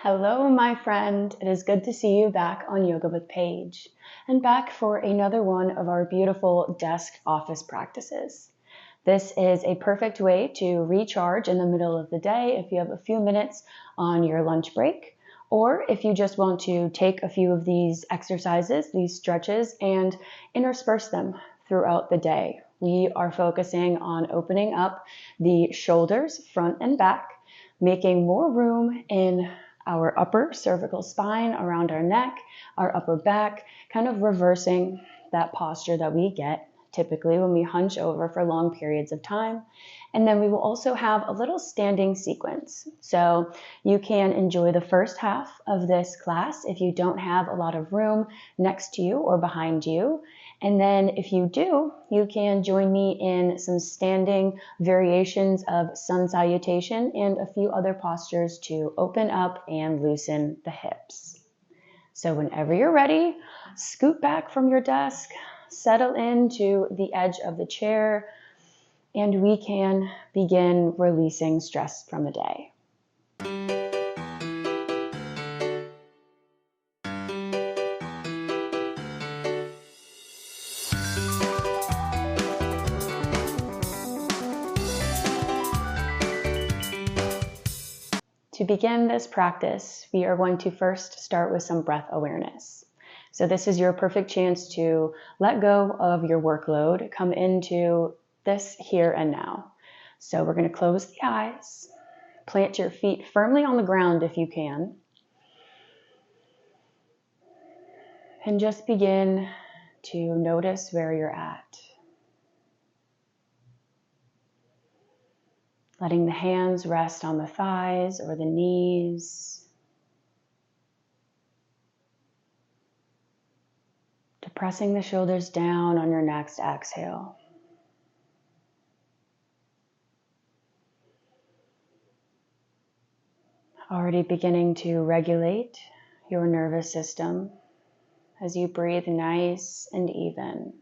Hello, my friend. It is good to see you back on Yoga with Paige and back for another one of our beautiful desk office practices. This is a perfect way to recharge in the middle of the day if you have a few minutes on your lunch break, or if you just want to take a few of these exercises, these stretches, and intersperse them throughout the day. We are focusing on opening up the shoulders, front and back, making more room in our upper cervical spine, around our neck, our upper back, kind of reversing that posture that we get typically when we hunch over for long periods of time. And then we will also have a little standing sequence. So you can enjoy the first half of this class if you don't have a lot of room next to you or behind you. And then if you do, you can join me in some standing variations of sun salutation and a few other postures to open up and loosen the hips. So whenever you're ready, scoot back from your desk, settle into the edge of the chair, and we can begin releasing stress from the day. To begin this practice, we are going to first start with some breath awareness. So this is your perfect chance to let go of your workload, come into this here and now. So we're going to close the eyes, plant your feet firmly on the ground if you can, and just begin to notice where you're at. Letting the hands rest on the thighs or the knees. Depressing the shoulders down on your next exhale. Already beginning to regulate your nervous system as you breathe nice and even.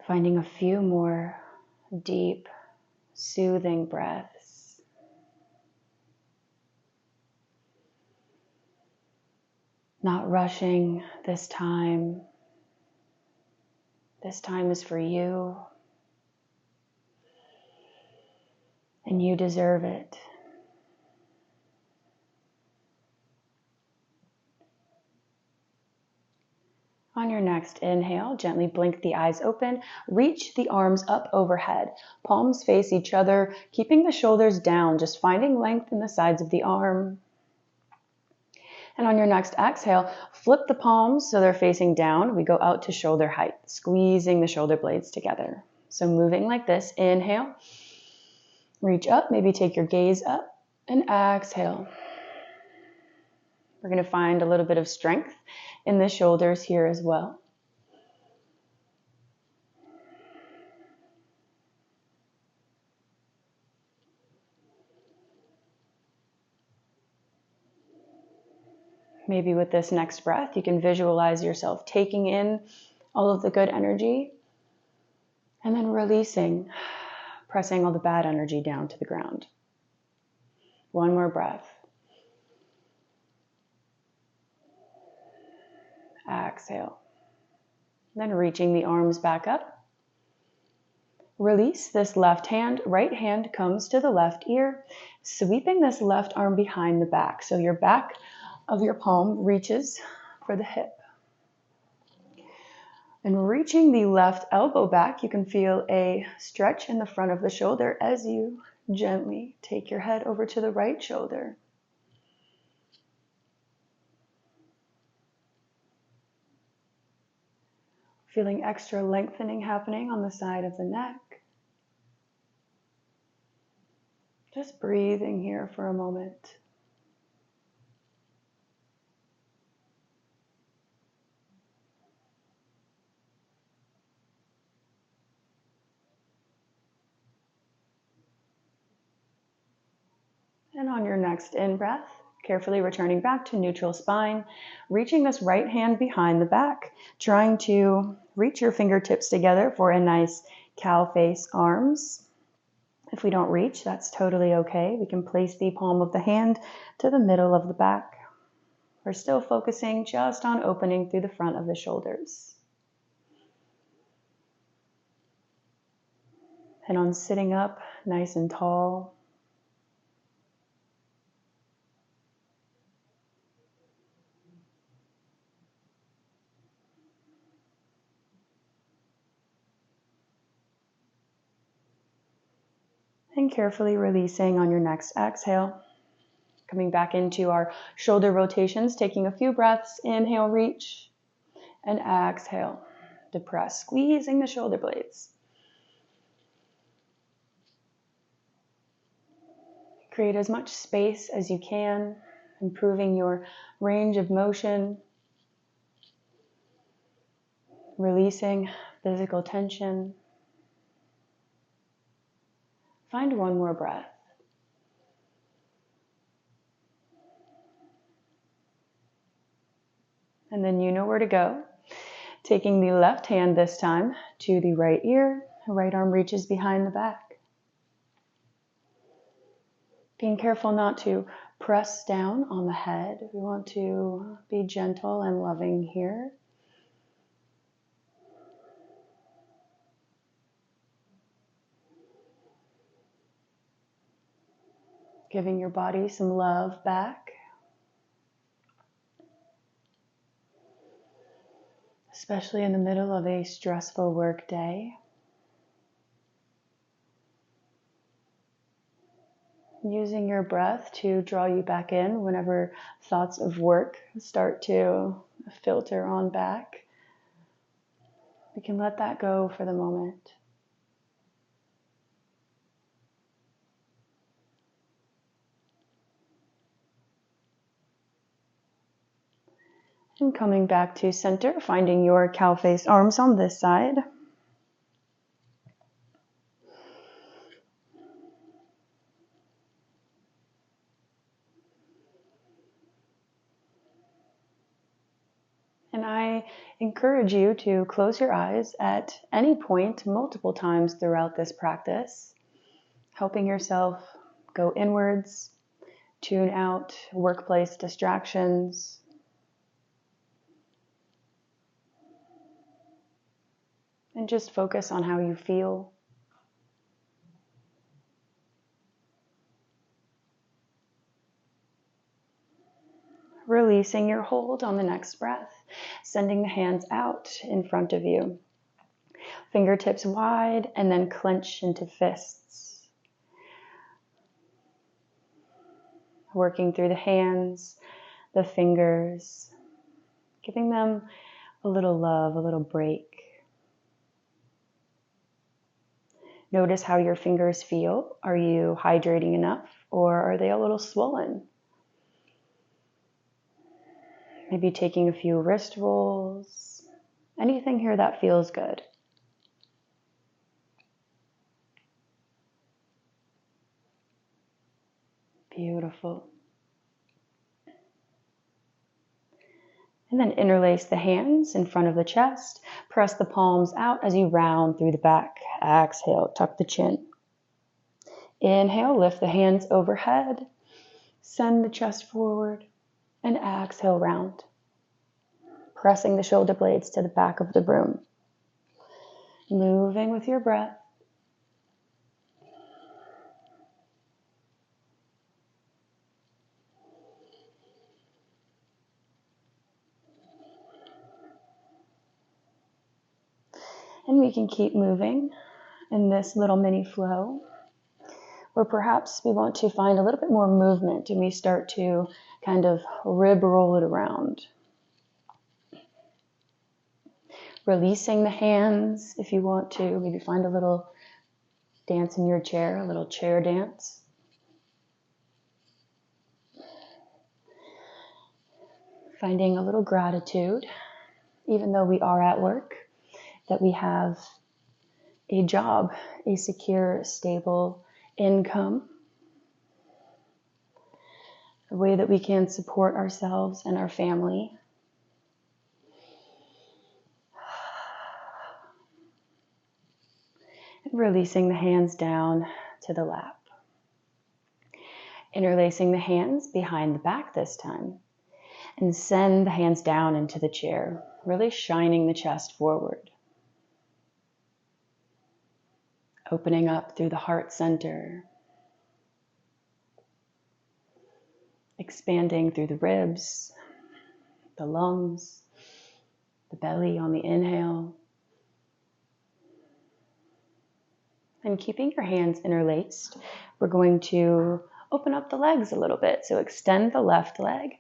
Finding a few more deep, soothing breaths. Not rushing this time. This time is for you. And you deserve it. On your next inhale, gently blink the eyes open, reach the arms up overhead, palms face each other, keeping the shoulders down, just finding length in the sides of the arm. And on your next exhale, flip the palms so they're facing down. We go out to shoulder height, squeezing the shoulder blades together. So moving like this, inhale, reach up, maybe take your gaze up, and exhale. We're going to find a little bit of strength in the shoulders here as well. Maybe with this next breath, you can visualize yourself taking in all of the good energy and then releasing, pressing all the bad energy down to the ground. One more breath. Exhale. Then reaching the arms back up. Release this left hand. Right hand comes to the left ear, sweeping this left arm behind the back. So your back of your palm reaches for the hip. And reaching the left elbow back, you can feel a stretch in the front of the shoulder as you gently take your head over to the right shoulder. Feeling extra lengthening happening on the side of the neck. Just breathing here for a moment. And on your next in-breath, Carefully returning back to neutral spine, reaching this right hand behind the back, trying to reach your fingertips together for a nice cow face arms. If we don't reach, that's totally okay. We can place the palm of the hand to the middle of the back. We're still focusing just on opening through the front of the shoulders. And on sitting up nice and tall. And carefully releasing on your next exhale. Coming back into our shoulder rotations, taking a few breaths. Inhale, reach. And exhale, depress, squeezing the shoulder blades. Create as much space as you can, improving your range of motion, releasing physical tension. Find one more breath. And then you know where to go. Taking the left hand this time to the right ear, the right arm reaches behind the back. Being careful not to press down on the head. We want to be gentle and loving here. Giving your body some love back. Especially in the middle of a stressful work day. Using your breath to draw you back in whenever thoughts of work start to filter on back. We can let that go for the moment. And coming back to center, finding your cow face arms on this side. And I encourage you to close your eyes at any point multiple times throughout this practice, helping yourself go inwards, tune out workplace distractions, and just focus on how you feel. Releasing your hold on the next breath, sending the hands out in front of you. Fingertips wide and then clench into fists. Working through the hands, the fingers, giving them a little love, a little break. Notice how your fingers feel. Are you hydrating enough, or are they a little swollen? Maybe taking a few wrist rolls. Anything here that feels good. Beautiful. And then interlace the hands in front of the chest. Press the palms out as you round through the back. Exhale, tuck the chin. Inhale, lift the hands overhead. Send the chest forward. And exhale, round. Pressing the shoulder blades to the back of the room. Moving with your breath. And we can keep moving in this little mini flow. Or perhaps we want to find a little bit more movement and we start to kind of rib roll it around. Releasing the hands if you want to. Maybe find a little dance in your chair, a little chair dance. Finding a little gratitude, even though we are at work, that we have a job, a secure, stable income, the way that we can support ourselves and our family. And releasing the hands down to the lap. Interlacing the hands behind the back this time. And send the hands down into the chair, really shining the chest forward. Opening up through the heart center. Expanding through the ribs, the lungs, the belly on the inhale. And keeping your hands interlaced, we're going to open up the legs a little bit. So extend the left leg,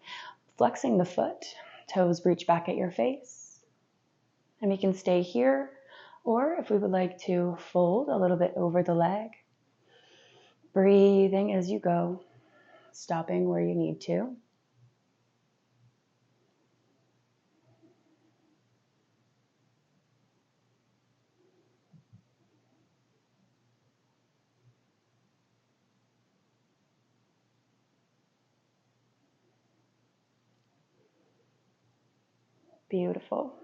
flexing the foot, toes reach back at your face. And we can stay here, or if we would like to fold a little bit over the leg, breathing as you go, stopping where you need to. Beautiful.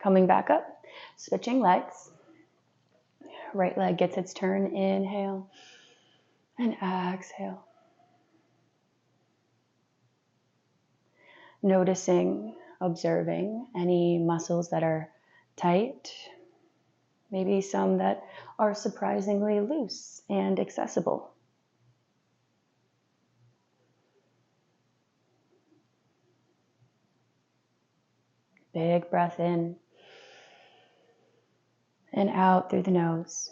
Coming back up, switching legs. Right leg gets its turn, inhale and exhale. Noticing, observing any muscles that are tight, maybe some that are surprisingly loose and accessible. Big breath in and out through the nose.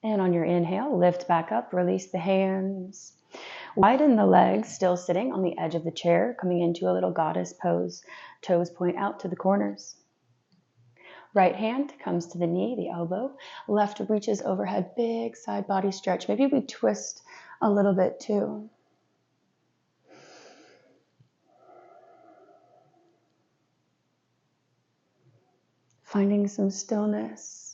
And on your inhale, lift back up, release the hands. Widen the legs, still sitting on the edge of the chair, coming into a little goddess pose. Toes point out to the corners. Right hand comes to the knee, the elbow. Left reaches overhead, big side body stretch. Maybe we twist a little bit too. Finding some stillness.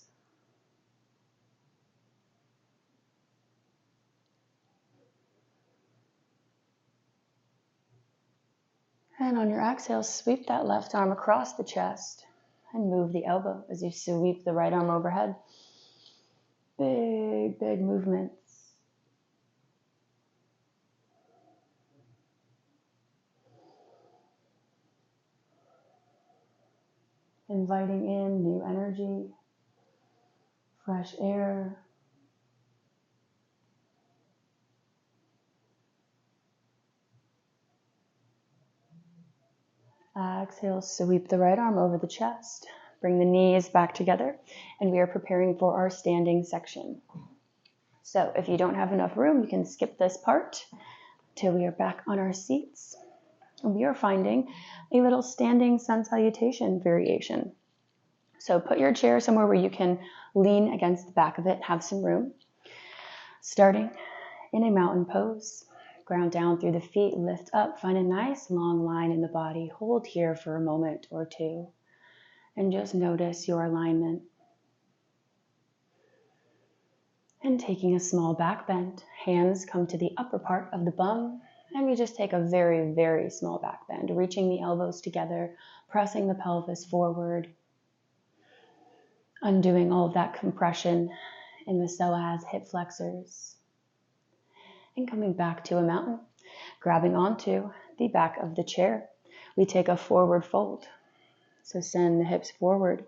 And on your exhale, sweep that left arm across the chest and move the elbow as you sweep the right arm overhead. Big, big movements. Inviting in new energy, fresh air. Exhale, sweep the right arm over the chest. Bring the knees back together, and we are preparing for our standing section. So if you don't have enough room, you can skip this part till we are back on our seats. And we are finding a little standing sun salutation variation. So put your chair somewhere where you can lean against the back of it, have some room. Starting in a mountain pose. Ground down through the feet, lift up, find a nice long line in the body. Hold here for a moment or two and just notice your alignment. And taking a small back bend, hands come to the upper part of the bum, and we just take a very, very small back bend, reaching the elbows together, pressing the pelvis forward, undoing all of that compression in the psoas, hip flexors, and coming back to a mountain. Grabbing onto the back of the chair, we take a forward fold. So send the hips forward.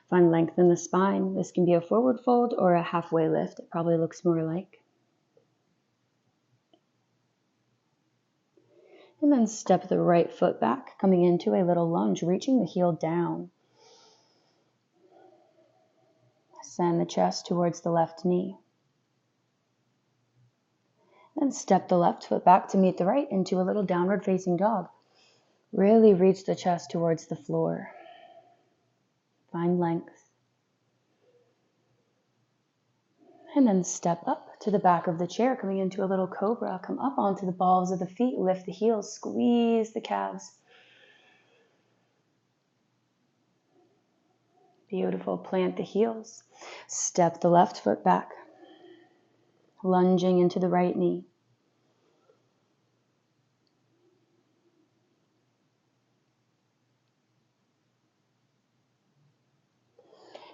Find length in the spine. This can be a forward fold or a halfway lift. It probably looks more like. And then step the right foot back, coming into a little lunge, reaching the heel down. Send the chest towards the left knee. Then step the left foot back to meet the right into a little downward facing dog. Really reach the chest towards the floor. Find length. And then step up to the back of the chair, coming into a little cobra. Come up onto the balls of the feet, lift the heels, squeeze the calves. Beautiful. Plant the heels. Step the left foot back. lunging into the right knee.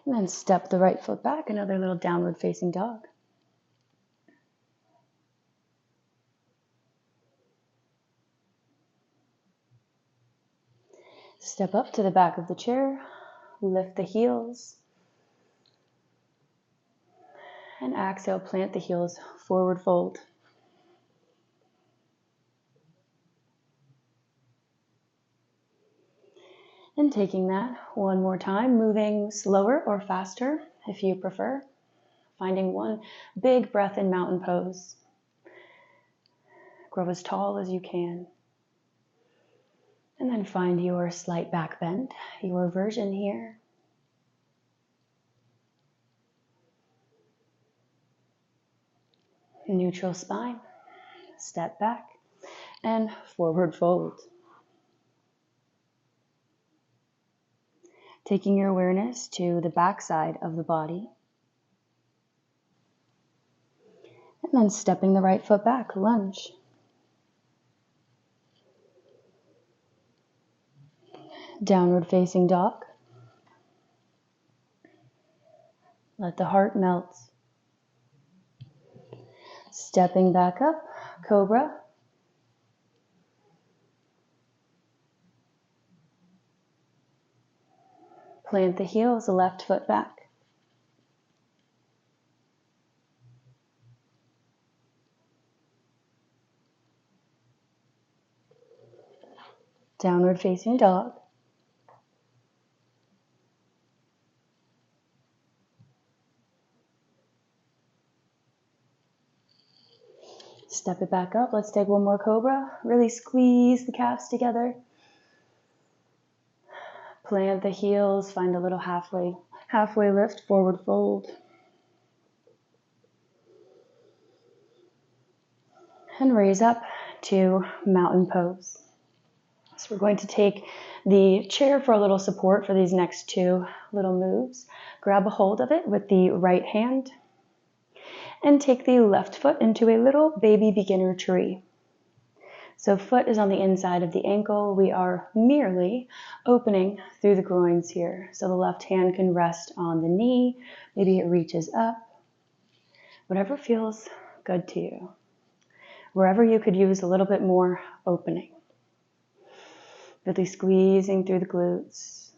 And then step the right foot back, another little downward facing dog. Step up to the back of the chair, lift the heels, and exhale, plant the heels, forward fold. And taking that one more time, moving slower or faster if you prefer. Finding one big breath in mountain pose. Grow as tall as you can. And then find your slight back bend, your version here. Neutral spine, step back, and forward fold. Taking your awareness to the back side of the body. And then stepping the right foot back, lunge. Downward facing dog. Let the heart melt. Stepping back up, cobra. Plant the heels, the left foot back. Downward facing dog. Step it back up. Let's take one more cobra. Really squeeze the calves together. Plant the heels, find a little halfway lift, forward fold. And raise up to mountain pose. So we're going to take the chair for a little support for these next two little moves. Grab a hold of it with the right hand and take the left foot into a little baby beginner tree. So foot is on the inside of the ankle. We are merely opening through the groins here. So the left hand can rest on the knee. Maybe it reaches up. Whatever feels good to you. Wherever you could use a little bit more opening. Really squeezing through the glutes.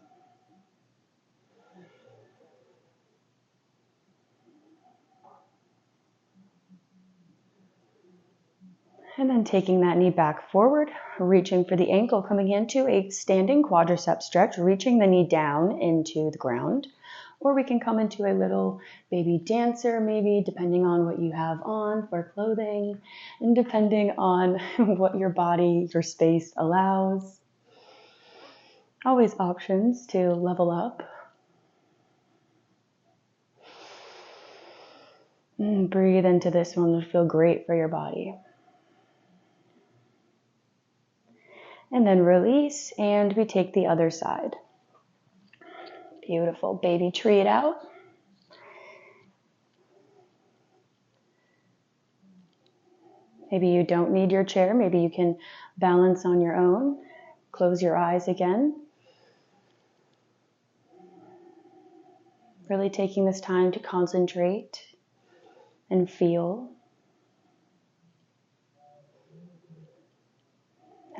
And then taking that knee back forward, reaching for the ankle, coming into a standing quadricep stretch, reaching the knee down into the ground. Or we can come into a little baby dancer, maybe, depending on what you have on for clothing, and depending on what your body, your space allows. Always options to level up. And breathe into this one. It'll feel great for your body. And then release, and we take the other side. Beautiful. Baby tree it out. Maybe you don't need your chair. Maybe you can balance on your own. Close your eyes again. Really taking this time to concentrate and feel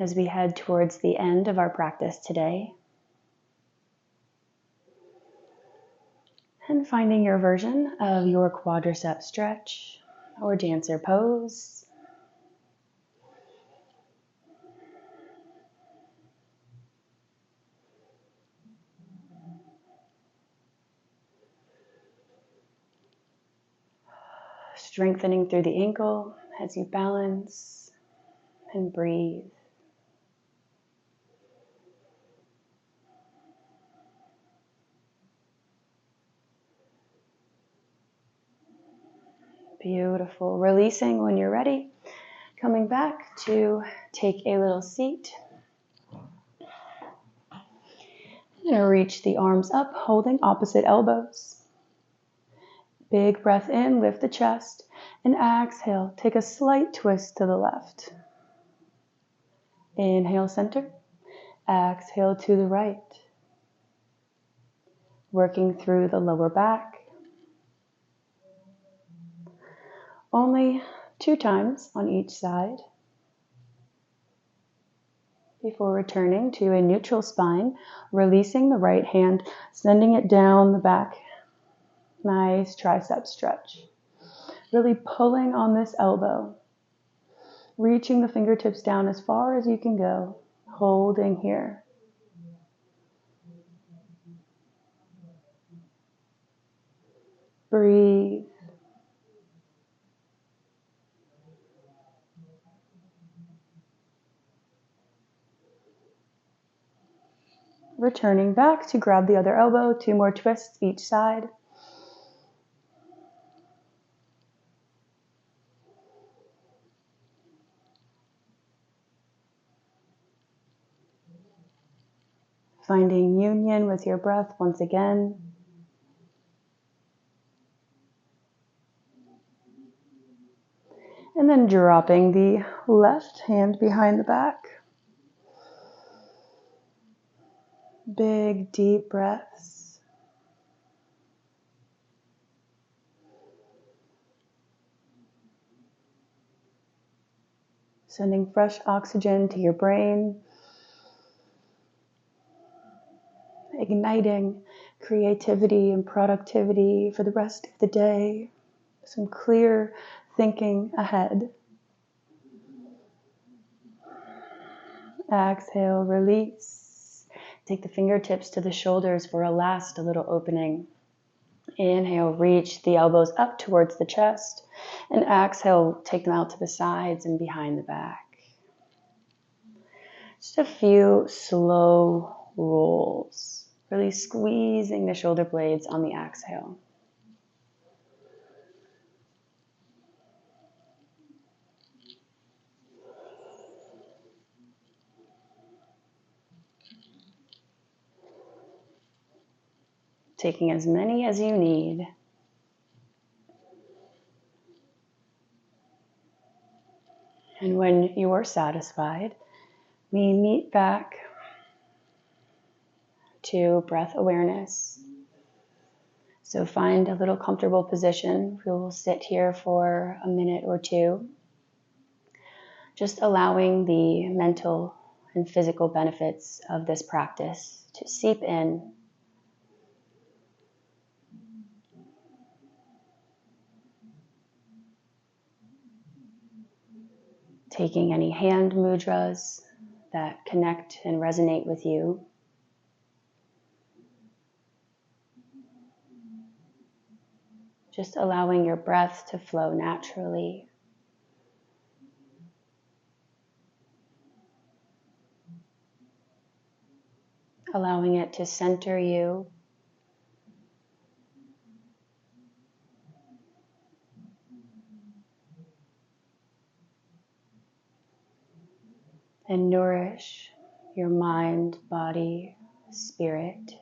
as we head towards the end of our practice today. And finding your version of your quadricep stretch or dancer pose. Strengthening through the ankle as you balance and breathe. Beautiful. Releasing when you're ready. Coming back to take a little seat. I'm going to reach the arms up, holding opposite elbows. Big breath in, lift the chest. And exhale, take a slight twist to the left. Inhale, center. Exhale to the right. Working through the lower back. Only 2 times on each side. Before returning to a neutral spine, releasing the right hand, sending it down the back. Nice tricep stretch. Really pulling on this elbow. Reaching the fingertips down as far as you can go. Holding here. Breathe. Returning back to grab the other elbow, 2 more twists each side. Finding union with your breath once again. And then dropping the left hand behind the back. Big, deep breaths. Sending fresh oxygen to your brain. Igniting creativity and productivity for the rest of the day. Some clear thinking ahead. Exhale, release. Take the fingertips to the shoulders for a last little opening. Inhale, reach the elbows up towards the chest. And exhale, take them out to the sides and behind the back. Just a few slow rolls. Really squeezing the shoulder blades on the exhale. Taking as many as you need. And when you are satisfied, we meet back to breath awareness. So find a little comfortable position. We will sit here for a minute or 2, just allowing the mental and physical benefits of this practice to seep in. Taking any hand mudras that connect and resonate with you. Just allowing your breath to flow naturally. Allowing it to center you. And nourish your mind, body, spirit.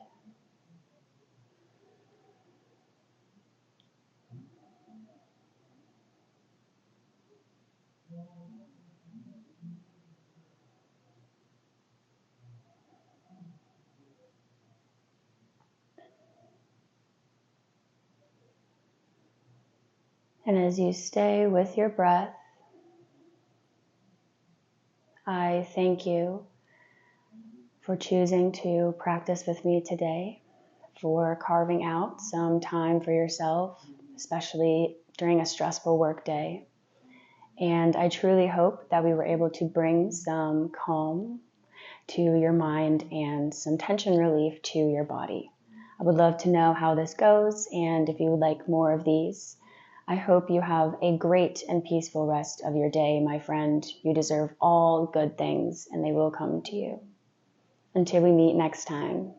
And as you stay with your breath, I thank you for choosing to practice with me today, for carving out some time for yourself, especially during a stressful workday. And I truly hope that we were able to bring some calm to your mind and some tension relief to your body. I would love to know how this goes, and if you would like more of these. I hope you have a great and peaceful rest of your day, my friend. You deserve all good things, and they will come to you. Until we meet next time.